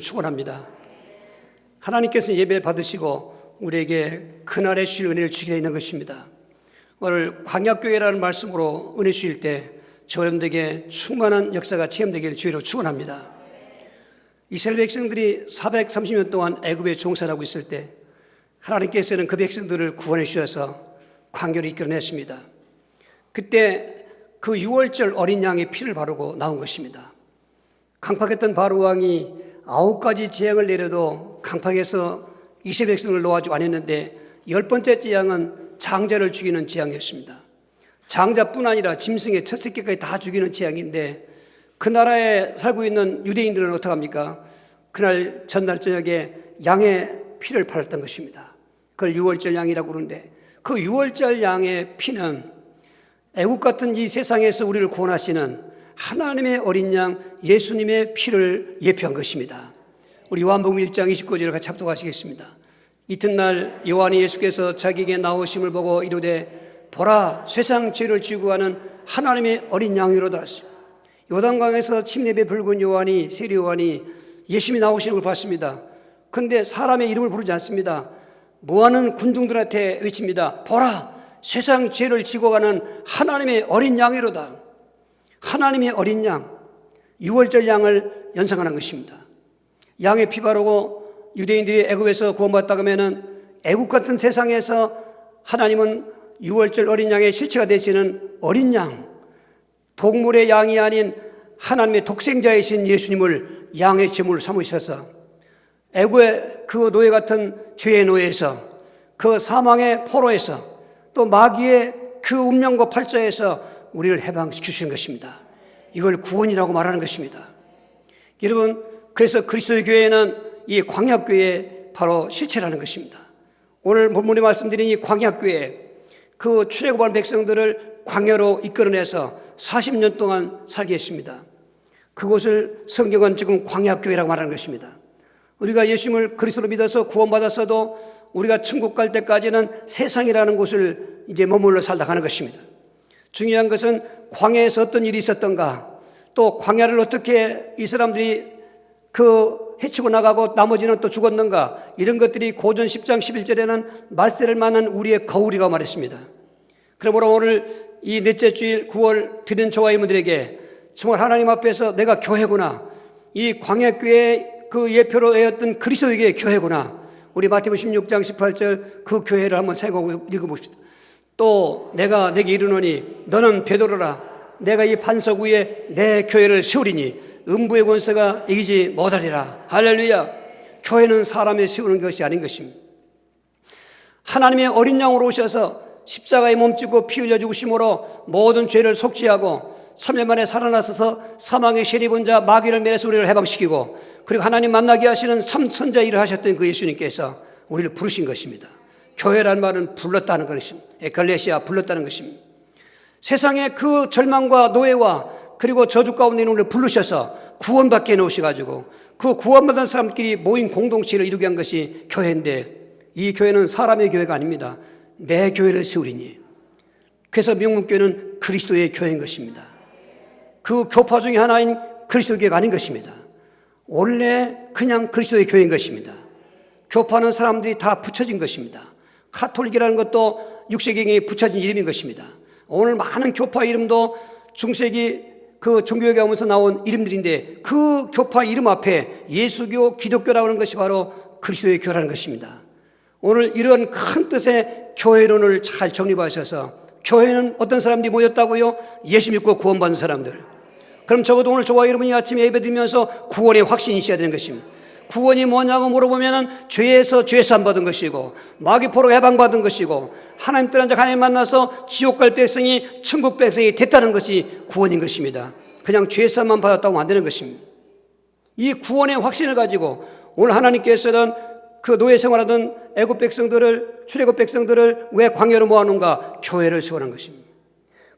축원합니다. 하나님께서 예배 받으시고 우리에게 그날에 주실 은혜를 주게 있는 것입니다. 오늘 광야교회라는 말씀으로 은혜 주실 때 저여러분들에게 충만한 역사가 체험되기를 주의로 축원합니다. 이스라엘 백성들이 430년 동안 애굽에 종살하고 있을 때 하나님께서는 그 백성들을 구원해 주셔서 광야를 이끌어냈습니다. 그때 그 6월절 어린 양의 피를 바르고 나온 것입니다. 강팍했던 바로 왕이 9가지 재앙을 내려도 강팍에서 이스라엘 백성을 놓아주고 안 했는데 10번째 재앙은 장자를 죽이는 재앙이었습니다. 장자뿐 아니라 짐승의 첫 새끼까지 다 죽이는 재앙인데 그 나라에 살고 있는 유대인들은 어떡합니까? 그날 전날 저녁에 양의 피를 팔았던 것입니다. 그걸 6월절 양이라고 그러는데 그 6월절 양의 피는 애국 같은 이 세상에서 우리를 구원하시는 하나님의 어린 양 예수님의 피를 예표한 것입니다. 우리 요한복음 1장 29절을 같이 합독하시겠습니다. 이튿날 요한이 예수께서 자기에게 나오심을 보고 이르되 보라 세상 죄를 지고 가는 하나님의 어린 양이로다. 요단강에서 침례배 붉은 요한이 세례 요한이 예수님이 나오시는 걸 봤습니다. 그런데 사람의 이름을 부르지 않습니다. 모아는 군중들한테 외칩니다. 보라 세상 죄를 지고 가는 하나님의 어린 양이로다. 하나님의 어린 양 6월절 양을 연상하는 것입니다. 양의 피 바르고 유대인들이 애굽에서 구원받았다고 하면은 애굽 같은 세상에서 하나님은 6월절 어린 양의 실체가 되시는 어린 양, 동물의 양이 아닌 하나님의 독생자이신 예수님을 양의 제물로 삼으셔서 애굽의 그 노예 같은 죄의 노예에서 그 사망의 포로에서 또 마귀의 그 운명과 팔자에서 우리를 해방시키시는 것입니다. 이걸 구원이라고 말하는 것입니다. 여러분, 그래서 그리스도의 교회는 이 광야교회의 바로 실체라는 것입니다. 오늘 본문에 말씀드린 이 광야교회, 그 출애굽한 백성들을 광야로 이끌어내서 40년 동안 살게 했습니다. 그곳을 성경은 지금 광야교회라고 말하는 것입니다. 우리가 예수님을 그리스도로 믿어서 구원받았어도 우리가 천국 갈 때까지는 세상이라는 곳을 이제 머물러 살다 가는 것입니다. 중요한 것은 광야에서 어떤 일이 있었던가, 또 광야를 어떻게 이 사람들이 헤치고 나가고 나머지는 또 죽었는가, 이런 것들이 고전 10장 11절에는 말세를 만난 우리의 거울이라고 말했습니다. 그러므로 오늘 이 넷째 주일 9월 드린 저와 이모들에게 정말 하나님 앞에서 내가 교회구나, 이 광야교회의 그 예표로 외웠던 그리스도에게 교회구나, 우리 마태복음 16장 18절 그 교회를 한번 생각하고 읽어봅시다. 또 내가 내게 이르노니 너는 베드로라, 내가 이 반석 위에 내 교회를 세우리니 음부의 권세가 이기지 못하리라. 할렐루야. 교회는 사람이 세우는 것이 아닌 것입니다. 하나님의 어린 양으로 오셔서 십자가에 몸짓고 피 흘려 죽으심으로 모든 죄를 속죄하고 3년 만에 살아나서서 사망의 세리본 자 마귀를 멸해서 우리를 해방시키고, 그리고 하나님 만나게 하시는 참 선자 일을 하셨던 그 예수님께서 우리를 부르신 것입니다. 교회란 말은 불렀다는 것입니다. 에클레시아, 불렀다는 것입니다. 세상의 그 절망과 노예와 그리고 저주 가운데 있는 우리를 부르셔서 구원받게 해놓으셔가지고 그 구원받은 사람끼리 모인 공동체를 이루게 한 것이 교회인데, 이 교회는 사람의 교회가 아닙니다. 내 교회를 세우리니. 그래서 명문교회는 그리스도의 교회인 것입니다. 그 교파 중에 하나인 그리스도의 교회가 아닌 것입니다. 원래 그냥 그리스도의 교회인 것입니다. 교파는 사람들이 다 붙여진 것입니다. 카톨릭이라는 것도 6세기경에 붙여진 이름인 것입니다. 오늘 많은 교파 이름도 중세기 그 종교개혁에 오면서 나온 이름들인데 그 교파 이름 앞에 예수교, 기독교라고 하는 것이 바로 그리스도의 교회라는 것입니다. 오늘 이런 큰 뜻의 교회론을 잘 정립하셔서, 교회는 어떤 사람들이 모였다고요? 예수 믿고 구원받은 사람들. 그럼 적어도 오늘 저와 여러분이 아침에 예배드리면서 구원의 확신이 있어야 되는 것입니다. 구원이 뭐냐고 물어보면 죄에서 죄산 받은 것이고 마귀포로 해방받은 것이고 하나님 떠난 자 하나님 만나서 지옥 갈 백성이 천국 백성이 됐다는 것이 구원인 것입니다. 그냥 죄산만 받았다고 안 되는 것입니다. 이 구원의 확신을 가지고 오늘 하나님께서는 그 노예 생활하던 애굽 백성들을, 출애굽 백성들을 왜 광야로 모아놓은가? 교회를 세우는 것입니다.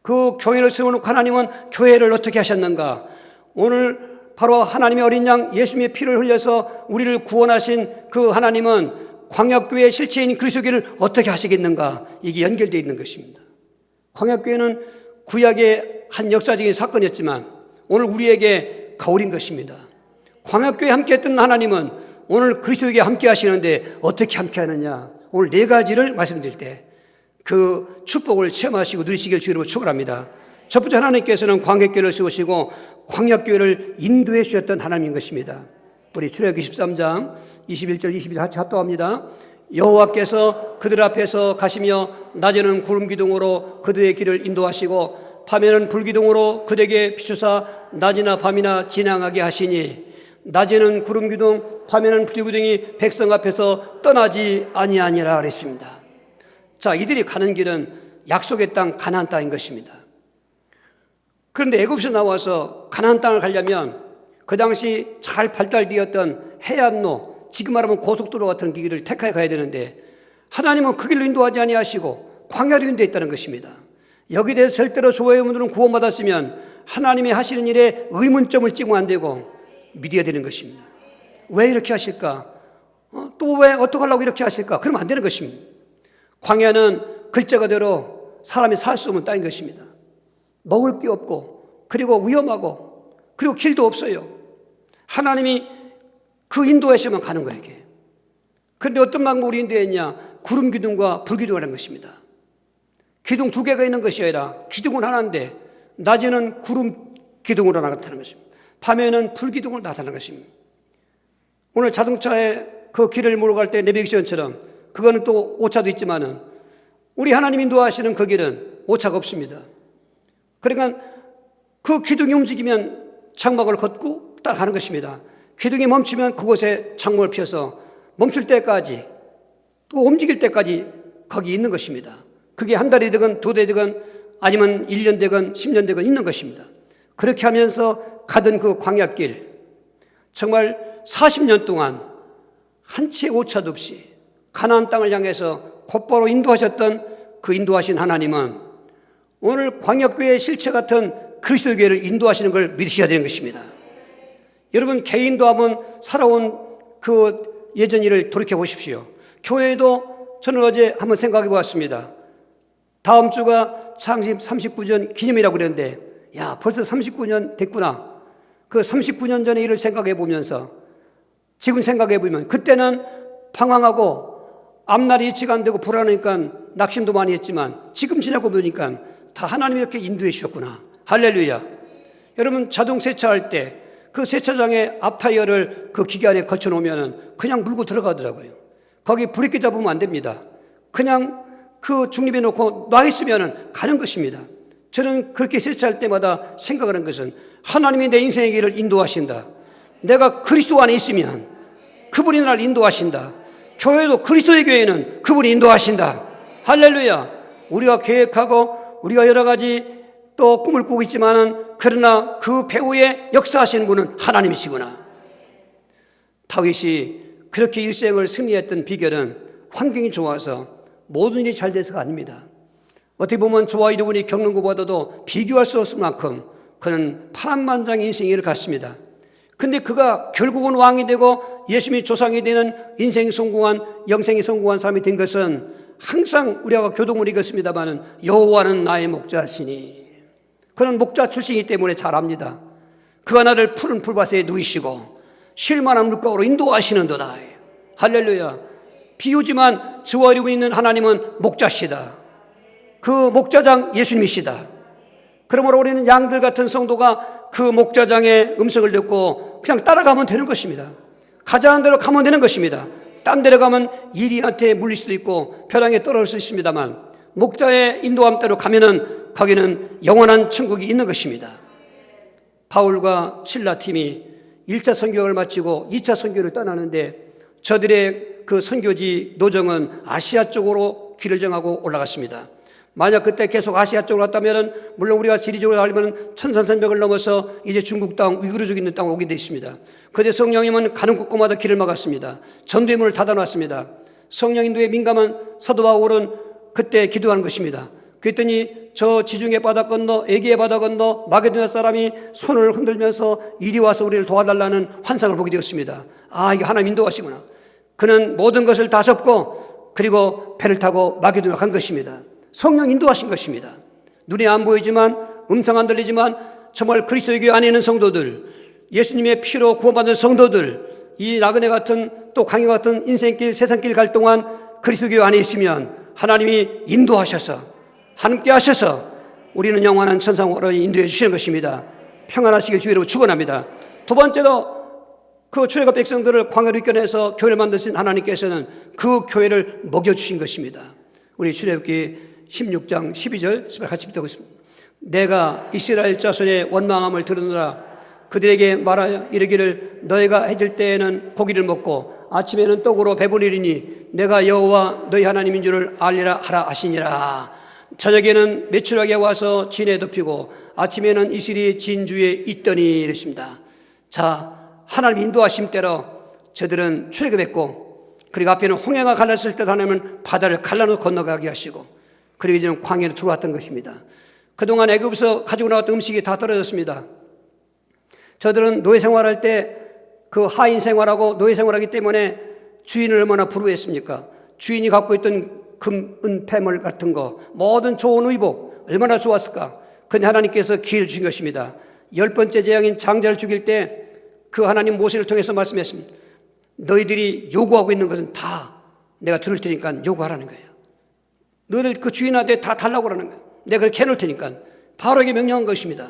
그 교회를 세우는 하나님은 교회를 어떻게 하셨는가? 오늘 바로 하나님의 어린 양 예수님의 피를 흘려서 우리를 구원하신 그 하나님은 광야교회의 실체인 그리스도교를 어떻게 하시겠는가? 이게 연결되어 있는 것입니다. 광야교회는 구약의 한 역사적인 사건이었지만 오늘 우리에게 거울인 것입니다. 광야교회에 함께했던 하나님은 오늘 그리스도에게 함께 하시는데 어떻게 함께 하느냐? 오늘 네 가지를 말씀드릴 때 그 축복을 체험하시고 누리시길 주의로 축원합니다. 첫 번째, 하나님께서는 광야교회를 세우시고 광야교회를 인도해 주셨던 하나님인 것입니다. 우리 출애굽기 13장 21절 22절 같이 합독합니다. 여호와께서 그들 앞에서 가시며 낮에는 구름 기둥으로 그들의 길을 인도하시고 밤에는 불 기둥으로 그들에게 비추사 낮이나 밤이나 지나가게 하시니 낮에는 구름 기둥 밤에는 불 기둥이 백성 앞에서 떠나지 아니하니라 그랬습니다. 자, 이들이 가는 길은 약속의 땅 가나안 땅인 것입니다. 그런데 애굽에서 나와서 가나안 땅을 가려면 그 당시 잘 발달되었던 해안로, 지금 말하면 고속도로 같은 길을 택하여 가야 되는데 하나님은 그 길로 인도하지 아니하시고 광야로 인도했다는 것입니다. 여기에 대해서 절대로 조회의 분들은 구원받았으면 하나님이 하시는 일에 의문점을 찍으면 안 되고 믿어야 되는 것입니다. 왜 이렇게 하실까? 또 왜 어떻게 하려고 이렇게 하실까? 그러면 안 되는 것입니다. 광야는 글자 그대로 사람이 살 수 없는 땅인 것입니다. 먹을 게 없고 그리고 위험하고 그리고 길도 없어요. 하나님이 그 인도하시면 가는 거예요. 이게. 그런데 어떤 방법으로 인도했냐? 구름 기둥과 불 기둥이라는 것입니다. 기둥 두 개가 있는 것이 아니라 기둥은 하나인데 낮에는 구름 기둥으로 나타나는 것입니다. 밤에는 불 기둥으로 나타나는 것입니다. 오늘 자동차에 그 길을 몰아갈 때 내비게이션처럼 그거는 또 오차도 있지만은 우리 하나님 인도하시는 그 길은 오차가 없습니다. 그러니까 그 기둥이 움직이면 장막을 걷고 따라가는 것입니다. 기둥이 멈추면 그곳에 창문을 펴서 멈출 때까지 또 움직일 때까지 거기 있는 것입니다. 그게 한 달이 되건 두 달이 되건 아니면 1년 되건 10년 되건 있는 것입니다. 그렇게 하면서 가던 그 광야길 정말 40년 동안 한 치의 오차도 없이 가나안 땅을 향해서 곧바로 인도하셨던 그 인도하신 하나님은 오늘 광야교회의 실체 같은 그리스도 교회를 인도하시는 걸 믿으셔야 되는 것입니다. 여러분 개인도 한번 살아온 그 예전 일을 돌이켜 보십시오. 교회도 저는 어제 한번 생각해 보았습니다. 다음 주가 창립 39년 기념이라고 그랬는데 야 벌써 39년 됐구나. 그 39년 전의 일을 생각해 보면서 지금 생각해 보면 그때는 방황하고 앞날이 예측 안 되고 불안하니까 낙심도 많이 했지만 지금 지나고 보니까 다 하나님이 이렇게 인도해 주셨구나. 할렐루야. 여러분 자동 세차할 때 그 세차장에 앞타이어를 그 기계 안에 걸쳐 놓으면 그냥 물고 들어가더라고요. 거기 브레이크 잡으면 안 됩니다. 그냥 그 중립해 놓고 놔 있으면 가는 것입니다. 저는 그렇게 세차할 때마다 생각하는 것은 하나님이 내 인생의 길을 인도하신다. 내가 그리스도 안에 있으면 그분이 나를 인도하신다. 교회도 그리스도의 교회는 그분이 인도하신다. 할렐루야. 우리가 계획하고 우리가 여러 가지 또 꿈을 꾸고 있지만은 그러나 그 배후에 역사하시는 분은 하나님이시구나. 다윗이 그렇게 일생을 승리했던 비결은 환경이 좋아서 모든 일이 잘 돼서가 아닙니다. 어떻게 보면 저와 여러분이 겪는 것보다도 비교할 수 없을 만큼 그는 파란만장의 인생을 갔습니다. 근데 그가 결국은 왕이 되고 예수님이 조상이 되는 인생이 성공한 영생이 성공한 사람이 된 것은 항상 우리가 교동을 읽었습니다마는 여호와는 나의 목자시니 그는 목자 출신이기 때문에 잘 압니다. 그가 나를 푸른 풀밭에 누이시고 쉴만한 물가로 인도하시는도다. 할렐루야. 비유지만 저와 여러분이 있는 하나님은 목자시다. 그 목자장 예수님이시다. 그러므로 우리는 양들 같은 성도가 그 목자장의 음성을 듣고 그냥 따라가면 되는 것입니다. 가자는 대로 가면 되는 것입니다. 딴 데로 가면 이리한테 물릴 수도 있고 벼랑에 떨어질 수 있습니다만 목자의 인도함대로 가면은 거기는 영원한 천국이 있는 것입니다. 바울과 신라 팀이 1차 선교를 마치고 2차 선교를 떠나는데 저들의 그 선교지 노정은 아시아 쪽으로 길을 정하고 올라갔습니다. 만약 그때 계속 아시아 쪽으로 갔다면 물론 우리가 지리적으로 알면 천산산맥을 넘어서 이제 중국 땅, 위구르족 있는 땅으로 오게 되어 있습니다. 그때 성령님은 가는 곳곳마다 길을 막았습니다. 전도의 문을 닫아놨습니다. 성령 인도에 민감한 사도 바울은 그때 기도하는 것입니다. 그랬더니 저 지중해 바다 건너 에게의 바다 건너 마게도냐 사람이 손을 흔들면서 이리 와서 우리를 도와달라는 환상을 보게 되었습니다. 아, 이게 하나님 인도하시구나. 그는 모든 것을 다 접고 그리고 배를 타고 마게도냐 간 것입니다. 성령 인도하신 것입니다. 눈에 안 보이지만 음성 안 들리지만 정말 그리스도의 교회 안에 있는 성도들 예수님의 피로 구원받은 성도들, 이 나그네 같은 또 광야 같은 인생길 세상길 갈 동안 그리스도교 안에 있으면 하나님이 인도하셔서 함께 하셔서 우리는 영원한 천상으로 인도해 주시는 것입니다. 평안하시길 주의로 축원합니다. 두 번째로 그 출애굽 백성들을 광야로 이끌어내서 교회를 만드신 하나님께서는 그 교회를 먹여주신 것입니다. 우리 출애굽기 16장 12절 같이 읽고 있습니다. 내가 이스라엘 자손의 원망함을 들으노라. 그들에게 말하여 이르기를 너희가 해질 때에는 고기를 먹고 아침에는 떡으로 배부리리니 내가 여호와 너희 하나님인 줄을 알리라 하라 하시니라. 저녁에는 메추라기에 와서 진에 덮이고 아침에는 이슬이 진주에 있더니 이랬습니다. 자, 하나님 인도하심 대로 저들은 출애굽했고, 그리고 앞에는 홍해가 갈랐을 때 하나님은 바다를 갈라놓고 건너가게 하시고, 그리고 이제는 광야로 들어왔던 것입니다. 그동안 애굽에서 가지고 나왔던 음식이 다 떨어졌습니다. 저들은 노예 생활할 때 그 하인 생활하고 노예 생활하기 때문에 주인을 얼마나 부러워했습니까? 주인이 갖고 있던 금, 은, 패물 같은 거, 모든 좋은 의복 얼마나 좋았을까? 그런데 하나님께서 기회를 주신 것입니다. 10번째 재앙인 장자를 죽일 때 그 하나님 모세를 통해서 말씀했습니다. 너희들이 요구하고 있는 것은 다 내가 들을 테니까 요구하라는 거예요. 너희들 그 주인한테 다 달라고 그러는 거예요. 내가 그렇게 해놓을 테니까. 바로에게 명령한 것입니다.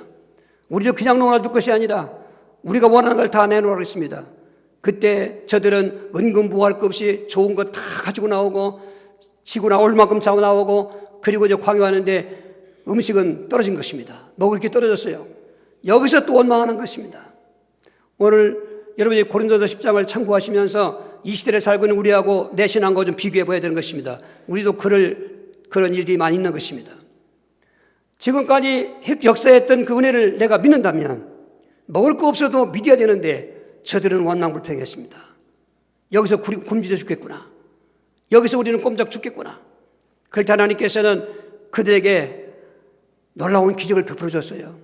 우리를 그냥 놓아둘 것이 아니라 우리가 원하는 걸 다 내놓으라고 했습니다. 그때 저들은 은근보할 것 없이 좋은 거 다 가지고 나오고 지고 나올 만큼 잡아 나오고, 그리고 이제 광야하는데 음식은 떨어진 것입니다. 먹을 게 떨어졌어요. 여기서 또 원망하는 것입니다. 오늘 여러분이 고린도서 10장을 참고하시면서 이 시대를 살고 있는 우리하고 내 신앙과 좀 비교해 봐야 되는 것입니다. 우리도 그런 일들이 많이 있는 것입니다. 지금까지 역사했던 그 은혜를 내가 믿는다면 먹을 거 없어도 믿어야 되는데 저들은 원망불평했습니다. 여기서 굶주려 죽겠구나. 여기서 우리는 꼼짝 죽겠구나. 그럴 때 하나님께서는 그들에게 놀라운 기적을 베풀어 줬어요.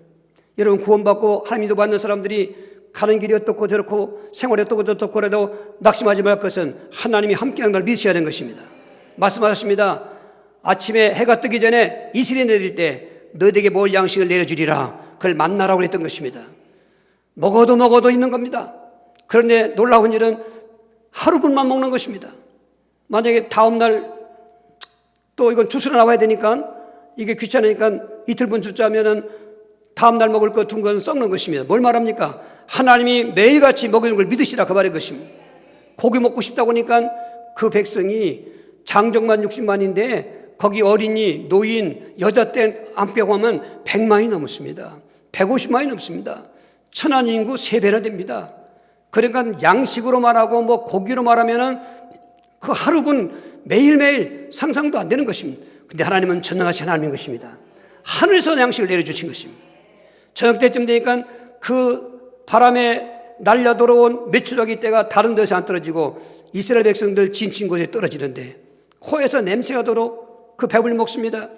여러분, 구원받고 하나님도 받는 사람들이 가는 길이 어떻고 저렇고 생활이 어떻고 저렇고 해도 낙심하지 말 것은 하나님이 함께하는 걸 믿으셔야 하는 것입니다. 말씀하셨습니다. 아침에 해가 뜨기 전에 이슬이 내릴 때 너희에게 먹을 양식을 내려주리라. 그걸 만나라고 했던 것입니다. 먹어도 있는 겁니다. 그런데 놀라운 일은 하루분만 먹는 것입니다. 만약에 다음날 또 이건 주스로 나와야 되니까 이게 귀찮으니까 이틀분 주자면은 다음날 먹을 거 둔 건 썩는 것입니다. 뭘 말합니까? 하나님이 매일같이 먹이는 걸 믿으시라, 그 말인 것입니다. 고기 먹고 싶다고 하니까 그 백성이 장정만 60만인데 거기 어린이, 노인, 여자 때 안 빼고 하면 100만이 넘습니다. 150만이 넘습니다. 천안 인구 3배나 됩니다. 그러니까 양식으로 말하고 뭐 고기로 말하면은 그 하루분 매일매일 상상도 안 되는 것입니다. 근데 하나님은 전능하신 하나님인 것입니다. 하늘에서 양식을 내려주신 것입니다. 저녁 때쯤 되니까 그 바람에 날려 들어온 메추라기 떼가 다른 데서 안 떨어지고 이스라엘 백성들 진친 곳에 떨어지는데 코에서 냄새가 도록 그 배불리 먹습니다.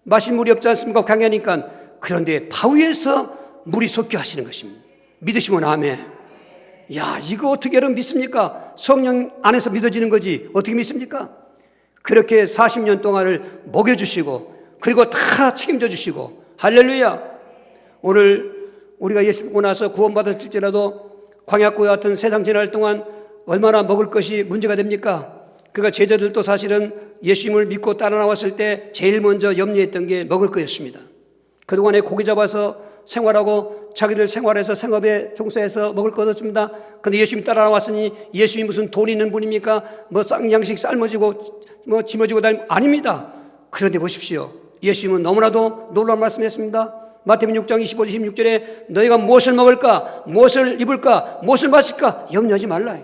마실 물이 없지 않습니까? 강야니까. 그런데 바위에서 물이 솟게 하시는 것입니다. 믿으시면 아멘. 야, 이거 어떻게 여러분 믿습니까? 성령 안에서 믿어지는 거지 어떻게 믿습니까? 그렇게 40년 동안을 먹여주시고 그리고 다 책임져 주시고, 할렐루야. 오늘 우리가 예수 믿고 나서 구원받았을지라도 광야과 같은 세상 지날 동안 얼마나 먹을 것이 문제가 됩니까? 그러니까 제자들도 사실은 예수님을 믿고 따라 나왔을 때 제일 먼저 염려했던 게 먹을 거였습니다. 그동안에 고기 잡아서 생활하고 자기들 생활해서 생업에 종사해서 먹을 거 얻었습니다. 그런데 예수님 따라 나왔으니 예수님이 무슨 돈 있는 분입니까? 뭐 쌍양식 삶아지고 뭐 짊어지고 다니고 아닙니다. 그런데 보십시오. 예수님은 너무나도 놀라운 말씀했습니다. 마태복음 6장 25, 26절에 너희가 무엇을 먹을까, 무엇을 입을까, 무엇을 마실까 염려하지 말라.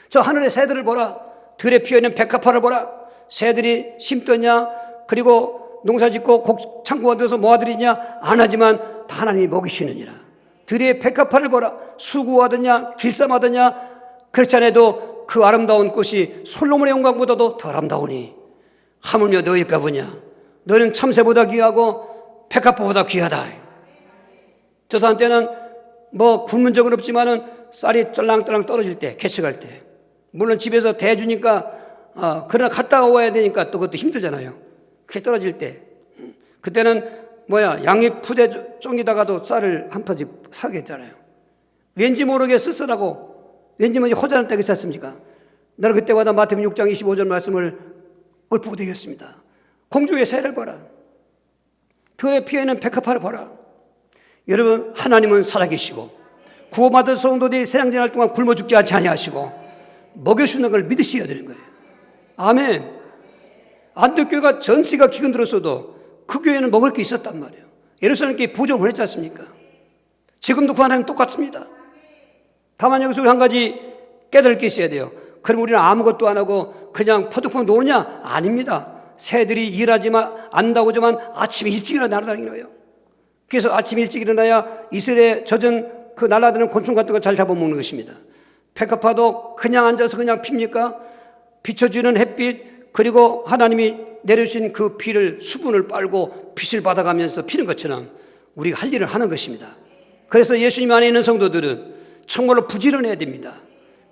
저 하늘의 새들을 보라. 들에 피어있는 백합화를 보라. 새들이 심더냐, 그리고 농사짓고 창고가 되어서 모아들이냐 안 하지만 다 하나님이 먹이시느니라. 들의 백합화를 보라. 수고하느냐 길쌈하느냐 그렇지 않아도 그 아름다운 꽃이 솔로몬의 영광보다도 더 아름다우니 하물며 너희가 보냐. 너는 참새보다 귀하고 백합화보다 귀하다. 저도 한때는 뭐 굶은 적은 없지만은 쌀이 쫄랑쫄랑 떨어질 때, 개척할 때, 물론 집에서 대주니까 그러나 갔다 와야 되니까 또 그것도 힘들잖아요. 그게 떨어질 때, 그때는 양이 푸대 쫑기다가도 쌀을 한 터지 사게 했잖아요. 왠지 모르게 쓸쓸하고 왠지 모르게 허전한 때가 있지 않습니까? 나는 그때마다 마태복음 6장 25절 말씀을 읊고 되겠습니다. 공주의 새를 봐라. 그의 피에는 백합화를 봐라. 여러분, 하나님은 살아계시고 구원받은 성도들이 세상 지날 동안 굶어 죽지 않지 아니하시고 먹여주는 걸 믿으셔야 되는 거예요. 아멘. 안동교회가 전세가 기근 들었어도 그 교회는 먹을 게 있었단 말이에요. 예루살렘 교회 부정을 했지 않습니까? 지금도 그 하나님 똑같습니다. 다만 여기서 한 가지 깨달을 게 있어야 돼요. 그럼 우리는 아무것도 안 하고 그냥 퍼득퍼득 노느냐? 아닙니다. 새들이 일하지만 안다고지만 아침에 일찍 일어나 날아다니는 거예요. 그래서 아침 일찍 일어나야 이슬에 젖은 그 날아드는 곤충 같은 걸 잘 잡아먹는 것입니다. 백합화도 그냥 앉아서 그냥 핍니까? 비춰지는 햇빛 그리고 하나님이 내려주신 그 피를 수분을 빨고 빛을 받아가면서 피는 것처럼 우리가 할 일을 하는 것입니다. 그래서 예수님 안에 있는 성도들은 정말로 부지런해야 됩니다.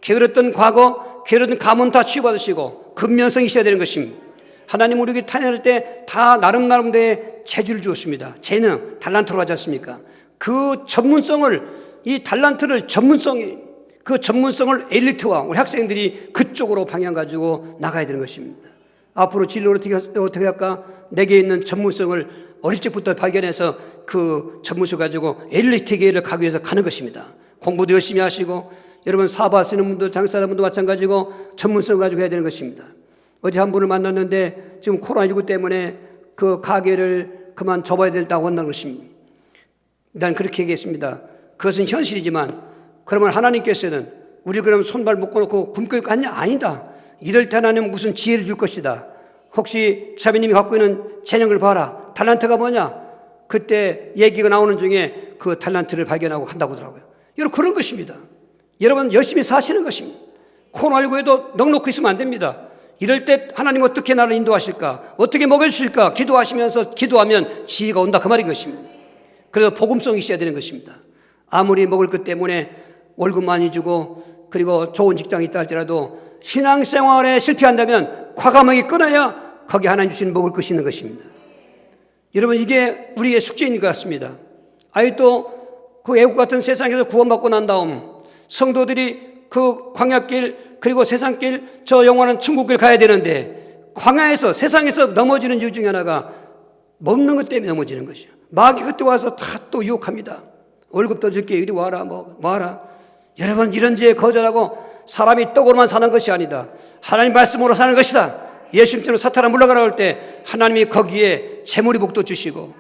게으르던 과거, 게으르던 가문 다 치유받으시고 근면성이 있어야 되는 것입니다. 하나님 우리에게 탄핵할 때 다 나름대로의 재주를 주었습니다. 재능, 달란트로 하지 않습니까? 그 전문성을 이 달란트를 그 전문성을 엘리트와 우리 학생들이 그쪽으로 방향 가지고 나가야 되는 것입니다. 앞으로 진로를 어떻게 할까? 내게 있는 전문성을 어릴 적부터 발견해서 그 전문성 가지고 엘리트계를 가기 위해서 가는 것입니다. 공부도 열심히 하시고 여러분 사업하시는 분도 장사하는 분도 마찬가지고 전문성 가지고 해야 되는 것입니다. 어제 한 분을 만났는데 지금 코로나19 때문에 그 가게를 그만 접어야 된다고 한다는 것입니다. 난 그렇게 얘기했습니다. 그것은 현실이지만 그러면 하나님께서는 우리 그럼 손발 묶어놓고 굶고 있고 하냐? 아니다. 이럴 때 하나님은 무슨 지혜를 줄 것이다. 혹시 자비님이 갖고 있는 재능을 봐라. 달란트가 뭐냐? 그때 얘기가 나오는 중에 그 달란트를 발견하고 한다고 하더라고요. 여러분 그런 것입니다. 여러분 열심히 사시는 것입니다. 코로나19에도 넉넉히 있으면 안 됩니다. 이럴 때 하나님 어떻게 나를 인도하실까? 어떻게 먹여주실까? 기도하시면서 기도하면 지혜가 온다 그 말인 것입니다. 그래서 복음성이 있어야 되는 것입니다. 아무리 먹을 것 때문에 월급 많이 주고 그리고 좋은 직장이 있다 할지라도 신앙생활에 실패한다면 과감하게 끊어야 거기 하나님 주시는 먹을 것이 있는 것입니다. 여러분 이게 우리의 숙제인 것 같습니다. 아직도 그 애국 같은 세상에서 구원받고 난 다음 성도들이 그 광야길 그리고 세상길 저 영원한 천국길 가야 되는데 광야에서 세상에서 넘어지는 이유 중에 하나가 먹는 것 때문에 넘어지는 것이에요. 마귀 그때 와서 다 또 유혹합니다. 월급 더 줄게 이리 와라 뭐 하라. 여러분 이런 지에 거절하고 사람이 떡으로만 사는 것이 아니다. 하나님 말씀으로 사는 것이다. 예수님처럼 사탄아 물러가라 할 때 하나님이 거기에 재물의 복도 주시고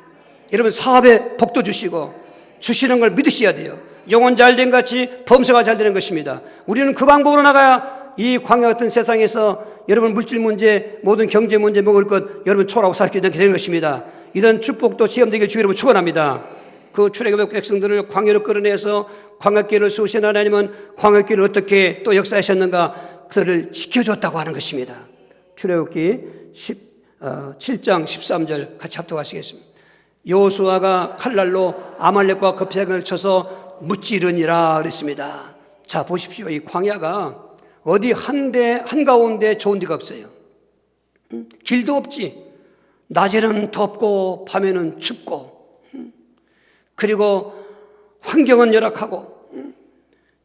여러분 사업의 복도 주시고 주시는 걸 믿으셔야 돼요. 영혼 잘된 같이 범사가 잘 되는 것입니다. 우리는 그 방법으로 나가야 이 광야 같은 세상에서 여러분 물질 문제, 모든 경제 문제, 먹을 것 여러분 초월하고 살게 되는 것입니다. 이런 축복도 체험되길 주의 이름으로 축원합니다. 그 출애굽의 백성들을 광야로 끌어내서 광야길을 세우신 하나님은 광야길을 어떻게 또 역사하셨는가 그들을 지켜줬다고 하는 것입니다. 출애굽기 7장 13절 같이 합독하시겠습니다. 여호수아가 칼날로 아말렉과 급색을 쳐서 무찌르니라 그랬습니다. 자 보십시오. 이 광야가 어디 한가운데 좋은 데가 없어요. 길도 없지. 낮에는 덥고 밤에는 춥고 그리고 환경은 열악하고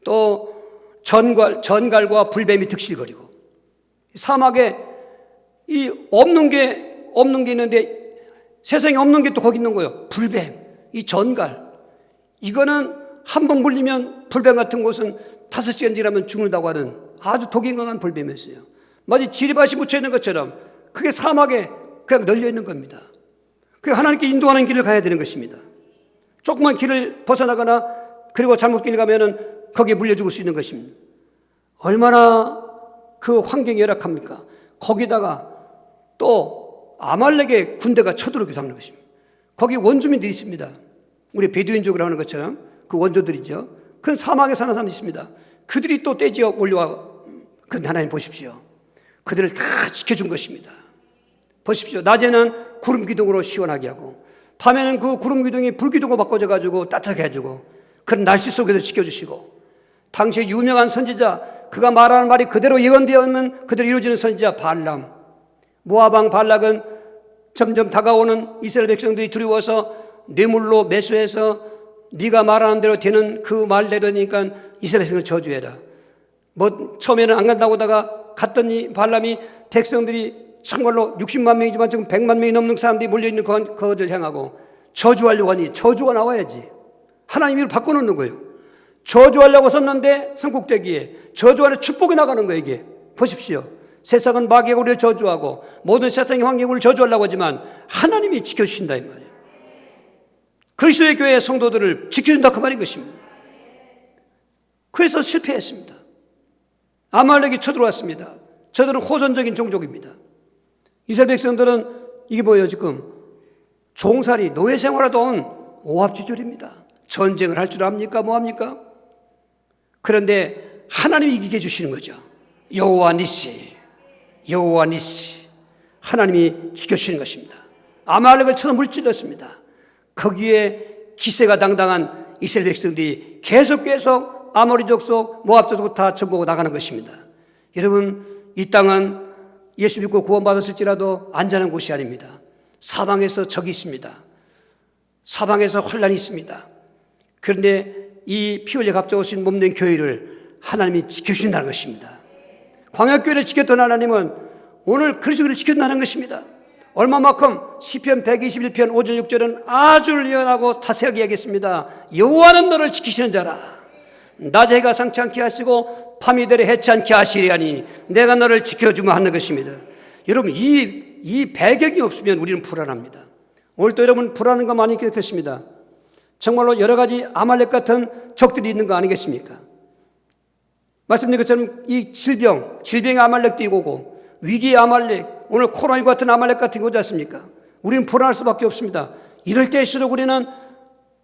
또 전갈과 불뱀이 득실거리고 사막에 이 없는 게 있는데 세상에 없는 게 또 거기 있는 거예요. 불뱀, 이 전갈. 이거는 한번 물리면 불뱀 같은 곳은 5시간 지나면 죽는다고 하는 아주 독이 강한 불뱀이었어요. 마치 지리밭이 묻혀 있는 것처럼 그게 사막에 그냥 널려 있는 겁니다. 그래서 하나님께 인도하는 길을 가야 되는 것입니다. 조그만 길을 벗어나거나 그리고 잘못 길 가면은 거기에 물려 죽을 수 있는 것입니다. 얼마나 그 환경이 열악합니까? 거기다가 또 아말렉의 군대가 쳐들어오기도 하는 것입니다. 거기 원주민들이 있습니다. 우리 베두인족으로 하는 것처럼 그 원조들이죠. 그런 사막에 사는 사람이 있습니다. 그들이 또 떼지어 올려와. 그런데 하나님 보십시오. 그들을 다 지켜준 것입니다. 보십시오. 낮에는 구름 기둥으로 시원하게 하고 밤에는 그 구름 기둥이 불 기둥으로 바꿔져가지고 따뜻하게 해주고 그런 날씨 속에서 지켜주시고 당시에 유명한 선지자 그가 말하는 말이 그대로 예언되었는 그대로 이루어지는 선지자 발람 모압왕 발락은 점점 다가오는 이스라엘 백성들이 두려워서 뇌물로 매수해서 네가 말하는 대로 되는 그 말대로니까 이스라엘 백성을 저주해라. 뭐 처음에는 안 간다고 하다가 갔더니 발람이 백성들이 정말로 60만 명이지만 지금 100만 명이 넘는 사람들이 몰려있는 그것을 향하고 저주하려고 하니 저주가 나와야지. 하나님을 바꿔놓는 거예요. 저주하려고 썼는데 선곡되기에 저주하는 축복이 나가는 거예요. 이게 보십시오. 세상은 마귀가 우리를 저주하고 모든 세상의 환경이 우리를 저주하려고 하지만 하나님이 지켜주신다 이 말이에요. 그리스도의 교회의 성도들을 지켜준다 그 말인 것입니다. 그래서 실패했습니다. 아말렉이 쳐들어왔습니다. 저들은 호전적인 종족입니다. 이스라엘 백성들은 이게 뭐예요 지금? 종살이 노예 생활하다 온 오합지졸입니다. 전쟁을 할 줄 압니까? 뭐합니까? 그런데 하나님이 이기게 해주시는 거죠. 여호와 니시, 여호와 니시, 하나님이 지켜주시는 것입니다. 아말렉을 쳐서 물질렀습니다. 거기에 기세가 당당한 이스라엘 백성들이 계속 아모리 족속, 모압 족속 다 정복하고 나가는 것입니다. 여러분, 이 땅은 예수 믿고 구원받았을지라도 안전한 곳이 아닙니다. 사방에서 적이 있습니다. 사방에서 혼란이 있습니다. 그런데 이 피 흘려 값져오신 몸된 교회를 하나님이 지켜주신다는 것입니다. 광야교회를 지켰던 하나님은 오늘 그리스도를 지켜준다는 것입니다. 얼마만큼? 시편 121편 5절 6절은 아주 유연하고 자세하게 이야기했습니다. 여호와는 너를 지키시는 자라. 낮에 해가 상치 않게 하시고 밤이 되려 해치 않게 하시리하니 내가 너를 지켜주마 하는 것입니다. 여러분, 이 배경이 없으면 우리는 불안합니다. 오늘도 여러분 불안한 거 많이 겪었습니다. 정말로 여러 가지 아말렉 같은 적들이 있는 거 아니겠습니까? 말씀드린 것처럼 이 질병의 아말렉도 이거고 위기의 아말렉, 오늘 코로나19 같은 아말렉 같은 게 오지 않습니까? 우리는 불안할 수밖에 없습니다. 이럴 때일수록 우리는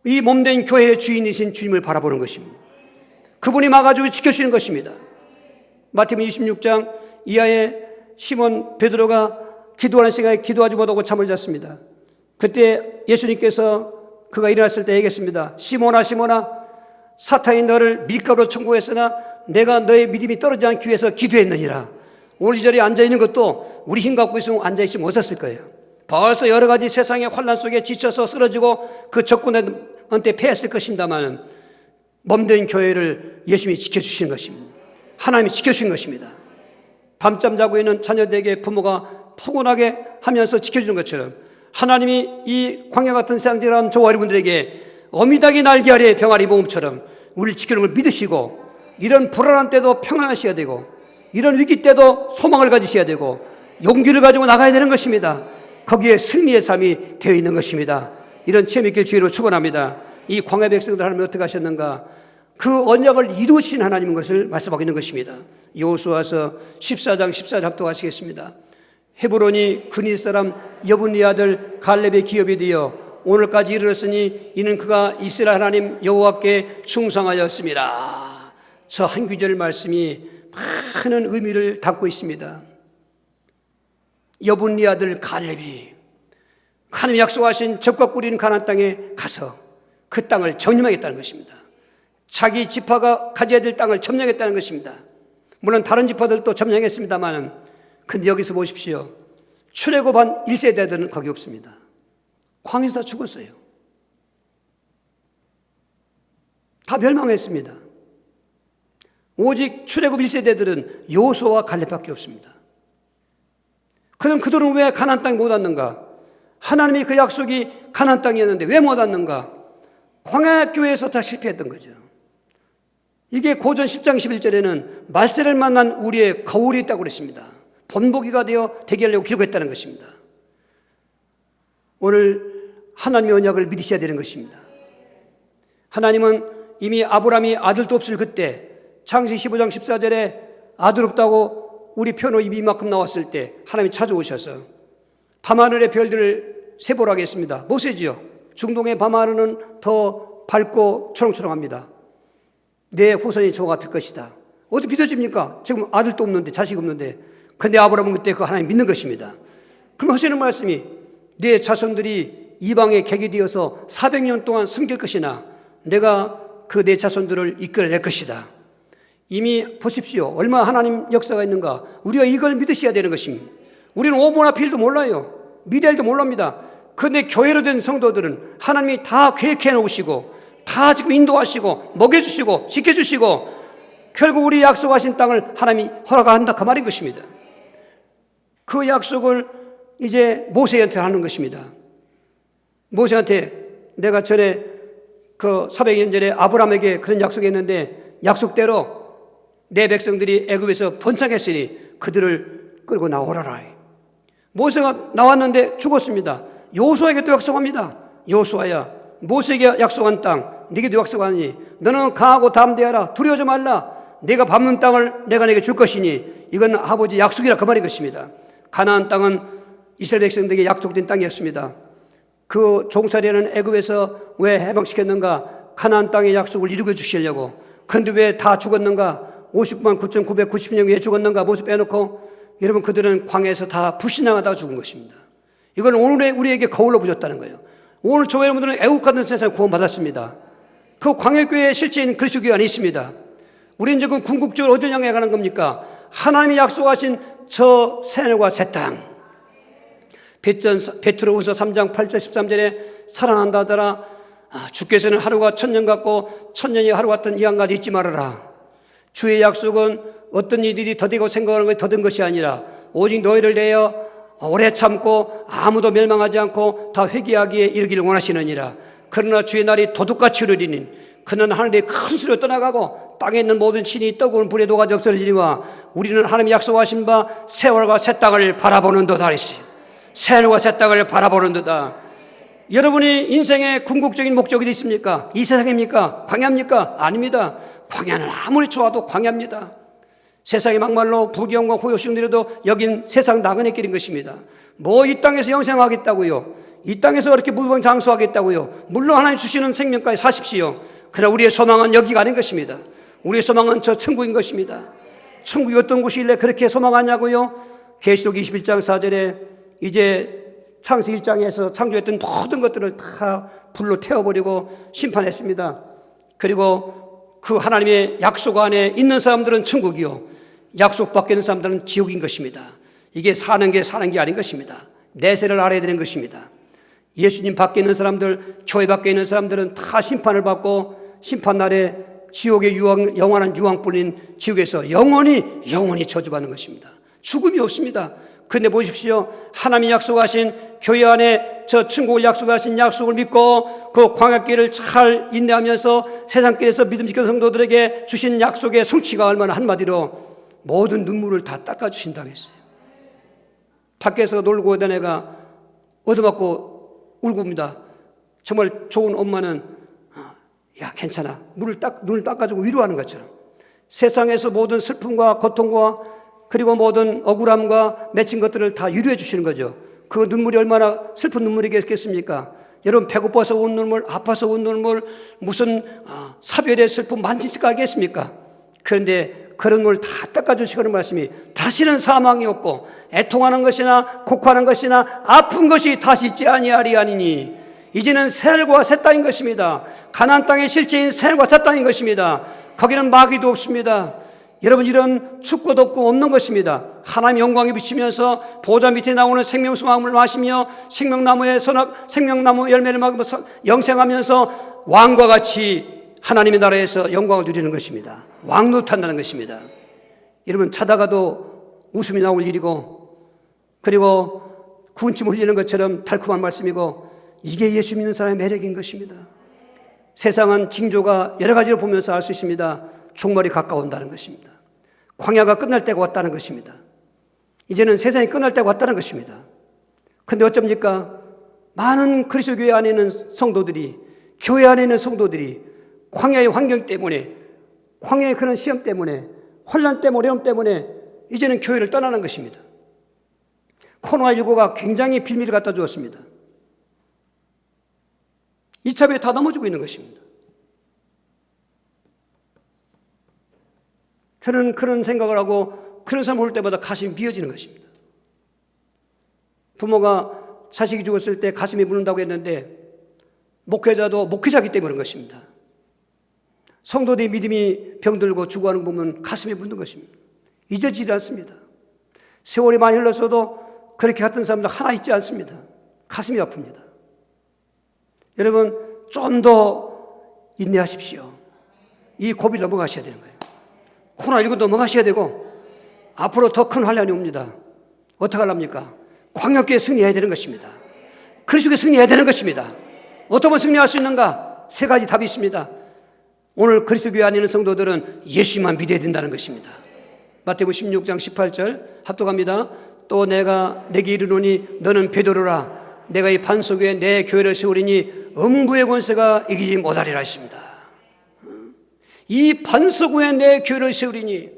이 몸된 교회의 주인이신 주님을 바라보는 것입니다. 그분이 막아주고 지켜주시는 것입니다. 마태복음 26장 이하에 시몬 베드로가 기도하는 시간에 기도하지 못하고 잠을 잤습니다. 그때 예수님께서 그가 일어났을 때 얘기했습니다. 시몬아 시몬아, 사탄이 너를 밀가루로 청구했으나 내가 너의 믿음이 떨어지지 않기 위해서 기도했느니라. 오늘 이 자리에 앉아있는 것도 우리 힘 갖고 있으면 앉아있지 못했을 거예요. 벌써 여러 가지 세상의 환란 속에 지쳐서 쓰러지고 그 적군한테 패했을 것입니다만 몸된 교회를 예수님이 지켜주시는 것입니다. 하나님이 지켜주신 것입니다. 밤잠 자고 있는 자녀들에게 부모가 포근하게 하면서 지켜주는 것처럼 하나님이 이 광야 같은 세상들한 저와 여러분들에게 어미닭이 날개 아래 병아리 모음처럼 우리를 지키는 걸 믿으시고 이런 불안한 때도 평안하셔야 되고 이런 위기 때도 소망을 가지셔야 되고 용기를 가지고 나가야 되는 것입니다. 거기에 승리의 삶이 되어 있는 것입니다. 이런 체험 있길 주의로 축원합니다. 이 광야 백성들 하나님이 어떻게 하셨는가? 그 언약을 이루신 하나님인 것을 말씀하고 있는 것입니다. 여호수아서 14장 14절 합독하시겠습니다. 헤브론이 그니 사람 여분니 아들 갈렙의 기업이 되어 오늘까지 이르렀으니 이는 그가 이스라엘 하나님 여호와께 충성하였습니다. 저 한 구절 말씀이 많은 의미를 담고 있습니다. 여분니 아들 갈렙이 하나님이 약속하신 젖과 꿀이 있는 가나안 땅에 가서 그 땅을 점령하겠다는 것입니다. 자기 지파가 가져야 될 땅을 점령했다는 것입니다. 물론 다른 지파들도 점령했습니다만 근데 여기서 보십시오. 출애굽한 1세대들은 거기 없습니다. 광야에서 다 죽었어요. 다 멸망했습니다. 오직 출애굽 1세대들은 여호수아와 갈렙밖에 없습니다. 그럼 그들은 왜 가나안 땅에 못 왔는가? 하나님이 그 약속이 가나안 땅이었는데 왜 못 왔는가? 광야 교회에서 다 실패했던 거죠. 이게 고전 10장 11절에는 말세를 만난 우리의 거울이 있다고 그랬습니다. 본보기가 되어 되게 하려고 기록했다는 것입니다. 오늘 하나님의 언약을 믿으셔야 되는 것입니다. 하나님은 이미 아브라함이 아들도 없을 그때 창세기 15장 14절에 아들 없다고 우리 표노 입이 이만큼 나왔을 때 하나님이 찾아오셔서 밤하늘의 별들을 세보라 하겠습니다. 모세지요. 중동의 밤하늘은 더 밝고 초롱초롱합니다. 내 후손이 저와 같을 것이다. 어떻게 믿어집니까? 지금 아들도 없는데 자식 없는데. 근데 아브라함은 그때 그 하나님 믿는 것입니다. 그럼 하시는 말씀이 내 자손들이 이방에 객이 되어서 400년 동안 섬길 것이나 내가 그 내 자손들을 이끌어낼 것이다. 이미 보십시오. 얼마나 하나님 역사가 있는가. 우리가 이걸 믿으셔야 되는 것입니다. 우리는 오모나 필도 몰라요. 미델도 몰랍니다. 그런데 교회로 된 성도들은 하나님이 다 계획해 놓으시고 다 지금 인도하시고 먹여주시고 지켜주시고 결국 우리 약속하신 땅을 하나님이 허락한다 그 말인 것입니다. 그 약속을 이제 모세한테 하는 것입니다. 모세한테 내가 전에 그 400년 전에 아브라함에게 그런 약속이 있는데 약속대로 내 백성들이 애굽에서 번창했으니 그들을 끌고 나오라라. 모세가 나왔는데 죽었습니다. 여호수아에게 또 약속합니다. 여호수아야, 모세에게 약속한 땅 네게도 약속하니 너는 강하고 담대하라. 두려워하지 말라. 네가 밟는 땅을 내가 네게 줄 것이니 이건 아버지 약속이라 그 말인 것입니다. 가나안 땅은 이스라엘 백성들에게 약속된 땅이었습니다. 그 종살이는 애굽에서 왜 해방시켰는가? 가나안 땅의 약속을 이루게 주시려고. 그런데 왜 다 죽었는가? 59만 9,990명 왜 죽었는가? 모습 빼놓고 여러분 그들은 광야에서 다 불신앙하다가 죽은 것입니다. 이건 오늘 우리에게 거울로 보였다는 거예요. 오늘 저 여러분들은 애국 같은 세상에 구원받았습니다. 그 광야교회의 실제인 그리스도 교회 안에 있습니다. 우리는 지금 궁극적으로 어디를 향해 가는 겁니까? 하나님이 약속하신 저 새하늘과 새 땅. 베드로후서 3장 8절 13절에 사랑한다 하더라. 주께서는 하루가 천년 같고 천년이 하루 같은 이 한가지 잊지 말아라. 주의 약속은 어떤 이들이 더디고 생각하는 것이 더딘 것이 아니라 오직 너희를 내어 오래 참고 아무도 멸망하지 않고 다 회개하기에 이르기를 원하시느니라. 그러나 주의 날이 도둑같이 이르리니 그는 하늘의 큰 수로 떠나가고 땅에 있는 모든 신이 뜨거운 불에 녹아져 없어지니와 우리는 하나님이 약속하신 바 세월과 새 땅을 바라보는도다 하시오. 새하늘과 새 땅을 바라보는도다. 여러분이 인생의 궁극적인 목적이 어디 있습니까? 이 세상입니까? 광야입니까? 아닙니다. 광야는 아무리 좋아도 광야입니다. 세상의 막말로 부귀영과 호요식 누려도 여긴 세상 나그네 길인 것입니다. 뭐 이 땅에서 영생하겠다고요? 이 땅에서 그렇게 무병장수하겠다고요? 물론 하나님 주시는 생명까지 사십시오. 그러나 우리의 소망은 여기가 아닌 것입니다. 우리의 소망은 저 천국인 것입니다. 천국이 어떤 곳이길래 그렇게 소망하냐고요? 계시록 21장 4절에 이제 창세기 1장에서 창조했던 모든 것들을 다 불로 태워버리고 심판했습니다. 그리고 그 하나님의 약속 안에 있는 사람들은 천국이요, 약속 밖에 있는 사람들은 지옥인 것입니다. 이게 사는 게 아닌 것입니다. 내세를 알아야 되는 것입니다. 예수님 밖에 있는 사람들, 교회 밖에 있는 사람들은 다 심판을 받고 심판날에 지옥의 영원한 유황불인 지옥에서 영원히 저주받는 것입니다. 죽음이 없습니다. 그런데 보십시오. 하나님이 약속하신 교회 안에 저 천국을 약속하신 약속을 믿고 그 광야길을 잘 인내하면서 세상길에서 믿음 지키는 성도들에게 주신 약속의 성취가 얼마나 한마디로 모든 눈물을 다 닦아주신다고 했어요. 밖에서 놀고 오던 애가 얻어맞고 울고 옵니다. 정말 좋은 엄마는 야 괜찮아, 눈을 닦아주고 위로하는 것처럼 세상에서 모든 슬픔과 고통과 그리고 모든 억울함과 맺힌 것들을 다 위로해 주시는 거죠. 그 눈물이 얼마나 슬픈 눈물이겠습니까? 여러분 배고파서 운 눈물, 아파서 운 눈물, 무슨 사별의 슬픔 많지 않겠습니까? 그런데 그런 걸 다 닦아주시는 말씀이 다시는 사망이 없고 애통하는 것이나 곡하는 것이나 아픈 것이 다시 있지 아니하리니 이제는 새하늘과 새 땅인 것입니다. 가나안 땅의 실제인 새하늘과 새 땅인 것입니다. 거기는 마귀도 없습니다. 여러분 이런 축구도 없는 것입니다. 하나님 영광에 비치면서 보좌 밑에 나오는 생명수확물을 마시며 생명나무 열매를 먹으면서 영생하면서 왕과 같이 하나님의 나라에서 영광을 누리는 것입니다. 왕노릇한다는 것입니다. 여러분 자다가도 웃음이 나올 일이고 그리고 군침 흘리는 것처럼 달콤한 말씀이고 이게 예수 믿는 사람의 매력인 것입니다. 세상은 징조가 여러 가지로 보면서 알 수 있습니다. 종말이 가까운다는 것입니다. 광야가 끝날 때가 왔다는 것입니다. 이제는 세상이 끝날 때가 왔다는 것입니다. 그런데 어쩝니까? 많은 그리스도 교회 안에 있는 성도들이, 교회 안에 있는 성도들이 광야의 환경 때문에, 광야의 그런 시험 때문에, 혼란 때문에, 어려움 때문에 이제는 교회를 떠나는 것입니다. 코로나19가 굉장히 빌미를 갖다 주었습니다. 2차 배에 다 넘어지고 있는 것입니다. 저는 그런 생각을 하고 그런 사람 볼 때마다 가슴이 미어지는 것입니다. 부모가 자식이 죽었을 때 가슴이 묻는다고 했는데 목회자도 목회자이기 때문에 그런 것입니다. 성도들의 믿음이 병들고 죽어가는 거 보면 가슴이 묻는 것입니다. 잊어지지 않습니다. 세월이 많이 흘렀어도 그렇게 같은 사람들 하나 있지 않습니다. 가슴이 아픕니다. 여러분 좀 더 인내하십시오. 이 고비를 넘어가셔야 되는 거예요. 코로나19 넘어가셔야 되고 앞으로 더 큰 환란이 옵니다. 어떻게 하랍니까? 광야교회 승리해야 되는 것입니다. 그리스도에 승리해야 되는 것입니다. 어떻게 승리할 수 있는가? 세 가지 답이 있습니다. 오늘 그리스도교회 안에 있는 성도들은 예수만 믿어야 된다는 것입니다. 마태복음 16장 18절 합독합니다. 또 내가 내게 이르노니 너는 베드로라. 내가 이 반석 위에 내 교회를 세우리니 음부의 권세가 이기지 못하리라 했습니다. 이 반석 위에 내 교회를 세우리니,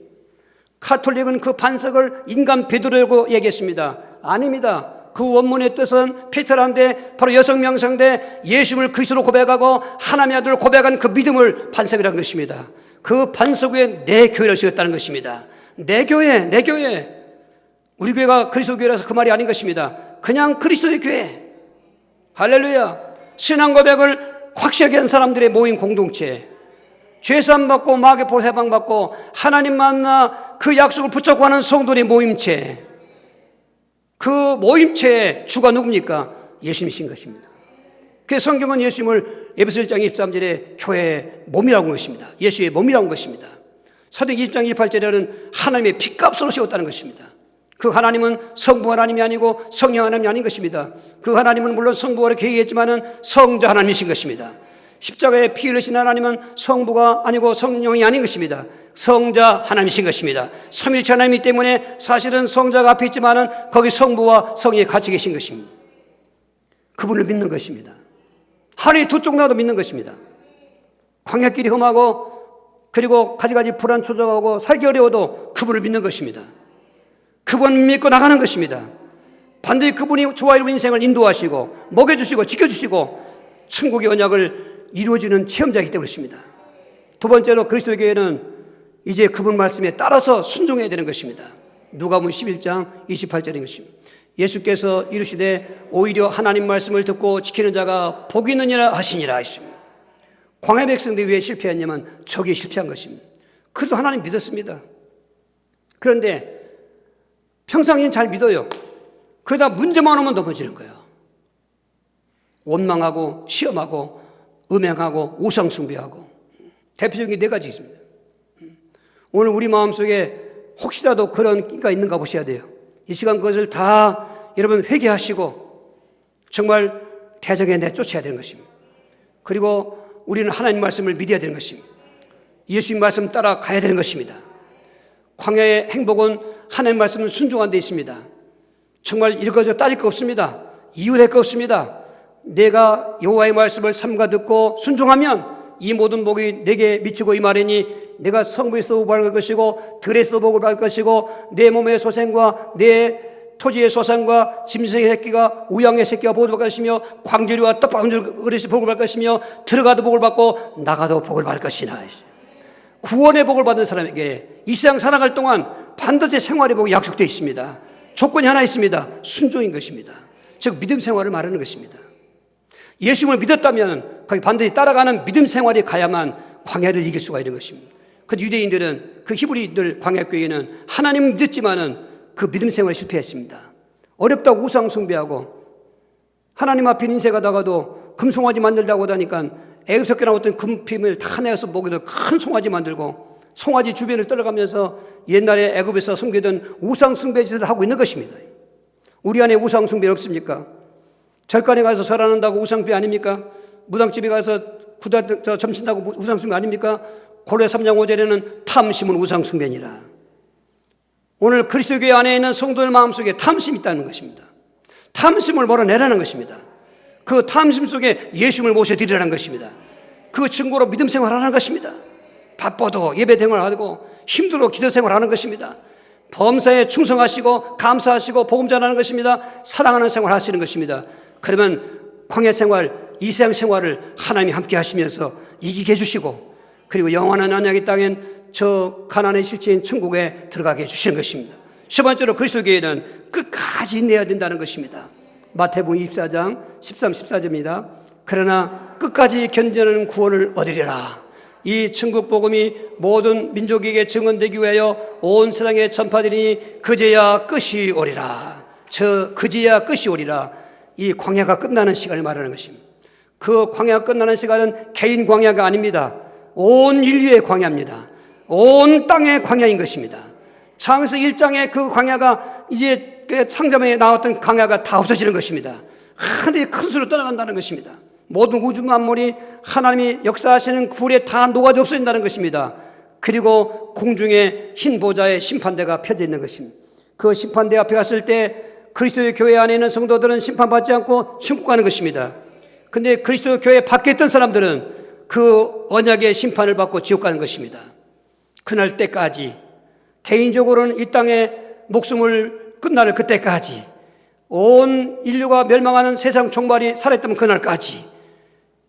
카톨릭은 그 반석을 인간 베드로라고 얘기했습니다. 아닙니다. 그 원문의 뜻은 페트라인데 바로 여성 명사인데 예수를 그리스도로 고백하고 하나님의 아들을 고백한 그 믿음을 반석이라는 것입니다. 그 반석 위에 내 교회를 세웠다는 것입니다. 내 교회. 우리 교회가 그리스도 교회라서 그 말이 아닌 것입니다. 그냥 그리스도의 교회. 할렐루야. 신앙 고백을 확실하게 한 사람들의 모임 공동체, 죄사함 받고 마귀포 해방 받고 하나님 만나 그 약속을 붙잡고 하는 성도의 모임체, 그 모임체의 주가 누굽니까? 예수님이신 것입니다. 그래서 성경은 예수님을 에베소 1장 23절에 교회의 몸이라고 한 것입니다. 예수의 몸이라고 한 것입니다. 사도행 20장 28절에는 하나님의 핏값으로 세웠다는 것입니다. 그 하나님은 성부 하나님이 아니고 성령 하나님이 아닌 것입니다. 그 하나님은 물론 성부가 이렇게 얘기했지만 성자 하나님이신 것입니다. 십자가에 피 흘리신 하나님은 성부가 아니고 성령이 아닌 것입니다. 성자 하나님이신 것입니다. 삼위일체 하나님이기 때문에 사실은 성자가 앞에 있지만은 거기 성부와 성이 같이 계신 것입니다. 그분을 믿는 것입니다. 하늘이 두 쪽 나도 믿는 것입니다. 광야길이 험하고 그리고 가지가지 불안 초조하고 살기 어려워도 그분을 믿는 것입니다. 그분 믿고 나가는 것입니다. 반드시 그분이 저와 여러분 인생을 인도하시고 먹여주시고 지켜주시고 천국의 언약을 이루어지는 체험자이기 때문입니다. 두 번째로 그리스도의 교회는 이제 그분 말씀에 따라서 순종해야 되는 것입니다. 누가복음 11장 28절인 것입니다. 예수께서 이르시되 오히려 하나님 말씀을 듣고 지키는 자가 복이 있느니라 하시니라 하십니다. 광야 백성들이 왜 실패했냐면 저기에 실패한 것입니다. 그래도 하나님 믿었습니다. 그런데 평상시엔 잘 믿어요. 그러다 문제만 오면 넘어지는 거예요. 원망하고 시험하고 음행하고 우상숭배하고 대표적인 네 가지 있습니다. 오늘 우리 마음속에 혹시라도 그런 끼가 있는가 보셔야 돼요. 이 시간 그것을 다 여러분 회개하시고 정말 대적에 내쫓아야 되는 것입니다. 그리고 우리는 하나님 말씀을 믿어야 되는 것입니다. 예수님 말씀 따라 가야 되는 것입니다. 광야의 행복은 하나님 말씀은 순종한 데 있습니다. 정말 읽어줘 따질 거 없습니다. 이유할 거 없습니다. 내가 여호와의 말씀을 삼가 듣고 순종하면 이 모든 복이 내게 미치고 임하리니 내가 성부에서도 복을 받을 것이고 들에서도 복을 받을 것이고 내 몸의 소생과 내 토지의 소생과 짐승의 새끼가 우양의 새끼가 복을 받을 것이며 광주리와 떡방울 그릇이 복을 받을 것이며 들어가도 복을 받고 나가도 복을 받을 것이나. 구원의 복을 받은 사람에게 이 세상 살아갈 동안 반드시 생활의 복이 약속되어 있습니다. 조건이 하나 있습니다. 순종인 것입니다. 즉 믿음 생활을 말하는 것입니다. 예수님을 믿었다면 거기 반드시 따라가는 믿음 생활이 가야만 광야를 이길 수가 있는 것입니다. 그 유대인들은 그 히브리인들 광야교회는 하나님을 믿었지만은 그 믿음 생활에 실패했습니다. 어렵다고 우상 숭배하고 하나님 앞에 인생하다가도 금송아지 만들자고 하니까 애굽에서 나왔던 금품을 다 내서 먹이도 큰 송아지 만들고 송아지 주변을 떨어가면서 옛날에 애굽에서 섬기던 우상 숭배 짓을 하고 있는 것입니다. 우리 안에 우상 숭배 없습니까? 절간에 가서 절하는다고 우상숭배 아닙니까? 무당집에 가서 점친다고 우상숭배 아닙니까? 고려 3장 5절에는 탐심은 우상숭배니라. 오늘 그리스도교회 안에 있는 성도들 마음속에 탐심이 있다는 것입니다. 탐심을 몰아내라는 것입니다. 그 탐심 속에 예수님을 모셔드리라는 것입니다. 그 증거로 믿음 생활하는 것입니다. 바빠도 예배 생활하고 힘들어 기도 생활하는 것입니다. 범사에 충성하시고 감사하시고 복음 전하는 것입니다. 사랑하는 생활 하시는 것입니다. 그러면 광야 생활, 이 세상 생활을 하나님이 함께 하시면서 이기게 해주시고 그리고 영원한 언약의 땅엔 저 가나안의 실제인 천국에 들어가게 해주시는 것입니다. 세 번째로 그리스도교회는 끝까지 인내해야 된다는 것입니다. 마태복음 24장 13, 14절입니다. 그러나 끝까지 견디는 구원을 얻으리라. 이 천국 복음이 모든 민족에게 증언되기 위하여 온 세상에 전파되리니 그제야 끝이 오리라. 저 그제야 끝이 오리라. 이 광야가 끝나는 시간을 말하는 것입니다. 그 광야가 끝나는 시간은 개인 광야가 아닙니다. 온 인류의 광야입니다. 온 땅의 광야인 것입니다. 창세기 1장의 그 광야가 이제 상점에 나왔던 광야가 다 없어지는 것입니다. 하늘이 큰 소리로 떠나간다는 것입니다. 모든 우주 만물이 하나님이 역사하시는 불에 다 녹아져 없어진다는 것입니다. 그리고 공중에 흰 보좌의 심판대가 펴져 있는 것입니다. 그 심판대 앞에 갔을 때 그리스도의 교회 안에 있는 성도들은 심판받지 않고 천국 가는 것입니다. 근데 그리스도 교회 밖에 있던 사람들은 그 언약의 심판을 받고 지옥 가는 것입니다. 그날 때까지 개인적으로는 이 땅에 목숨을 끝날 그때까지 온 인류가 멸망하는 세상 종말이 살아있다면 그날까지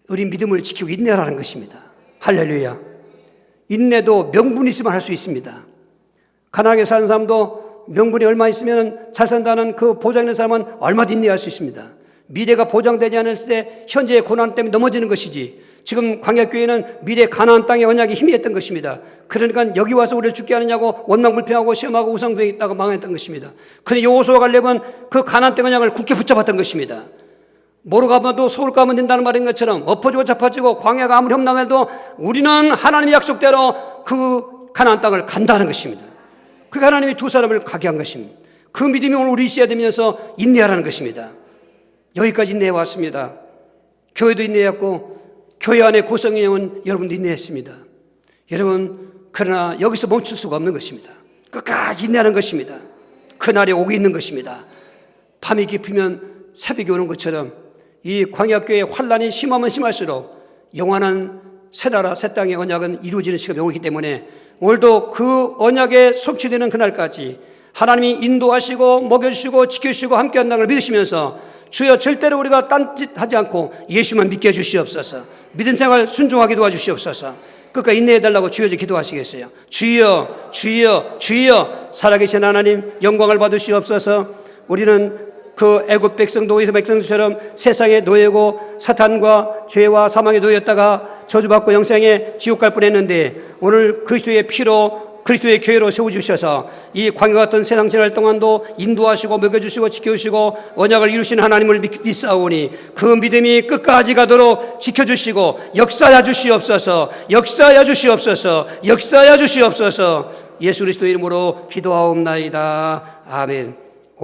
우리 믿음을 지키고 인내하라는 것입니다. 할렐루야. 인내도 명분이 있으면 할 수 있습니다. 가난하게 사는 사람도 명분이 얼마 있으면 잘 산다는 그 보장 있는 사람은 얼마든지 인내할 수 있습니다. 미래가 보장되지 않을 때 현재의 고난 때문에 넘어지는 것이지, 지금 광야교회는 미래 가나안 땅의 언약이 희미했던 것입니다. 그러니까 여기 와서 우리를 죽게 하느냐고 원망불평하고 시험하고 우상숭배했다고 망했던 것입니다. 그런데 여호수아와 갈렙은 그 가나안 땅 언약을 굳게 붙잡았던 것입니다. 모로 가봐도 서울 가면 된다는 말인 것처럼 엎어지고 잡아지고 광야가 아무리 험난해도 우리는 하나님의 약속대로 그 가나안 땅을 간다는 것입니다. 그 하나님이 두 사람을 가게 한 것입니다. 그 믿음이 오늘 우리 있어야 되면서 인내하라는 것입니다. 여기까지 인내해 왔습니다. 교회도 인내했고 교회 안에 구성의 영은 여러분도 인내했습니다. 여러분, 그러나 여기서 멈출 수가 없는 것입니다. 끝까지 인내하는 것입니다. 그날이 오고 있는 것입니다. 밤이 깊으면 새벽이 오는 것처럼 이 광야교회의 환란이 심하면 심할수록 영원한 새 나라 새 땅의 언약은 이루어지는 시간이 오기 때문에 오늘도 그 언약에 성취되는 그날까지 하나님이 인도하시고 먹여주시고 지켜주시고 함께한다는 걸 믿으시면서 주여 절대로 우리가 딴짓하지 않고 예수만 믿게 해주시옵소서. 믿음 생활 순종하게 도와주시옵소서. 끝까지 인내해달라고 주여 기도하시겠어요? 주여 주여 주여 살아계신 하나님 영광을 받으시옵소서. 우리는 그 애굽 백성 노예에서 백성들처럼 세상의 노예고 사탄과 죄와 사망에 놓였다가 저주받고 영생에 지옥 갈 뻔했는데 오늘 그리스도의 피로 그리스도의 교회로 세워주셔서 이 광야 같은 세상 지날 동안도 인도하시고 먹여주시고 지켜주시고 언약을 이루시는 하나님을 믿사오니 그 믿음이 끝까지 가도록 지켜주시고 역사하여 주시옵소서. 역사하여 주시옵소서. 역사하여 주시옵소서. 예수 그리스도 이름으로 기도하옵나이다. 아멘.